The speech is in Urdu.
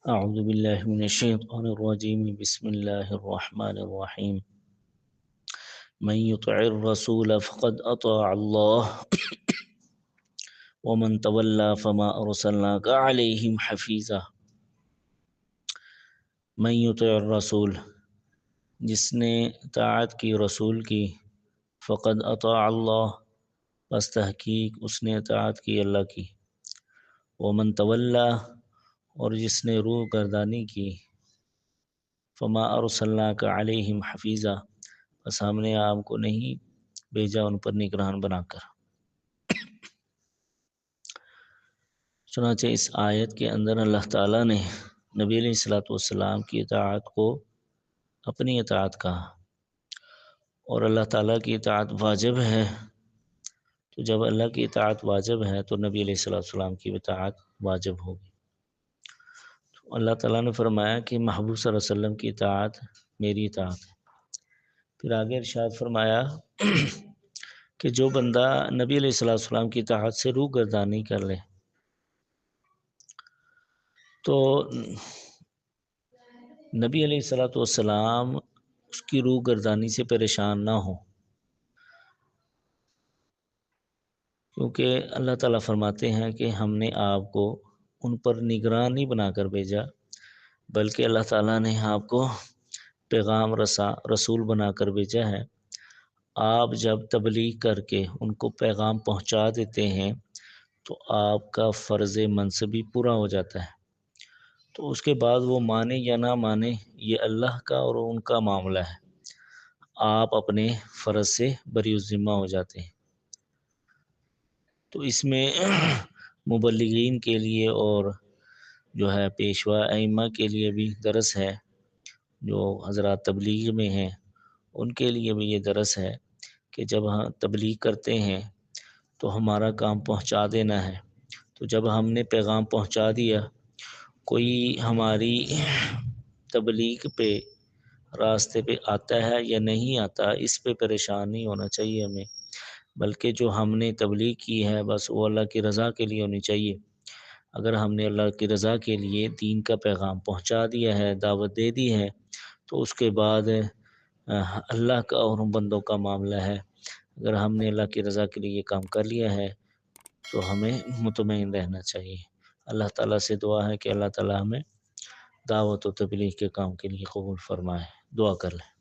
اعوذ باللہ من الشیطان الرجیم بسم اللہ الرحمن الرحیم من یطع الرسول فقد اطاع اللہ ومن تولی فما ارسلناک علیہم حفیظا۔ من یطع الرسول، جس نے اطاعت کی رسول کی، فقد اطاع اللہ، پس تحقیق اس نے اطاعت کی اللہ کی۔ ومن تولی، اور جس نے روح گردانی کی، فما ارسلناک علیہم حفیظا، بس ہم نے آپ کو نہیں بھیجا ان پر نگران بنا کر۔ چنانچہ اس آیت کے اندر اللہ تعالیٰ نے نبی علیہ الصلوۃ والسلام کی اطاعت کو اپنی اطاعت کہا، اور اللہ تعالیٰ کی اطاعت واجب ہے، تو جب اللہ کی اطاعت واجب ہے تو نبی علیہ الصلوۃ والسلام کی اطاعت واجب ہوگی۔ تو اللہ تعالیٰ نے فرمایا کہ محبوب صلی اللہ علیہ وسلم کی اطاعت میری اطاعت ہے۔ پھر آگے ارشاد فرمایا کہ جو بندہ نبی علیہ الصلوۃ والسلام کی اطاعت سے روح گردانی کر لے تو نبی علیہ الصلوۃ والسلام اس کی روح گردانی سے پریشان نہ ہو، کیونکہ اللہ تعالیٰ فرماتے ہیں کہ ہم نے آپ کو ان پر نگران نہیں بنا کر بھیجا، بلکہ اللہ تعالیٰ نے آپ کو پیغام رسول بنا کر بھیجا ہے۔ آپ جب تبلیغ کر کے ان کو پیغام پہنچا دیتے ہیں تو آپ کا فرض منصبی پورا ہو جاتا ہے، تو اس کے بعد وہ مانے یا نہ مانے یہ اللہ کا اور ان کا معاملہ ہے، آپ اپنے فرض سے بری الذمہ ہو جاتے ہیں۔ تو اس میں مبلغین کے لیے اور جو ہے پیشوا ائمہ کے لیے بھی درس ہے، جو حضرات تبلیغ میں ہیں ان کے لیے بھی یہ درس ہے کہ جب ہم تبلیغ کرتے ہیں تو ہمارا کام پہنچا دینا ہے، تو جب ہم نے پیغام پہنچا دیا، کوئی ہماری تبلیغ پہ راستے پہ آتا ہے یا نہیں آتا اس پہ پریشان نہیں ہونا چاہیے ہمیں، بلکہ جو ہم نے تبلیغ کی ہے بس وہ اللہ کی رضا کے لیے ہونی چاہیے۔ اگر ہم نے اللہ کی رضا کے لیے دین کا پیغام پہنچا دیا ہے، دعوت دے دی ہے، تو اس کے بعد اللہ کا اور ان بندوں کا معاملہ ہے۔ اگر ہم نے اللہ کی رضا کے لیے یہ کام کر لیا ہے تو ہمیں مطمئن رہنا چاہیے۔ اللہ تعالیٰ سے دعا ہے کہ اللہ تعالیٰ ہمیں دعوت و تبلیغ کے کام کے لیے قبول فرمائے۔ دعا کر لیں۔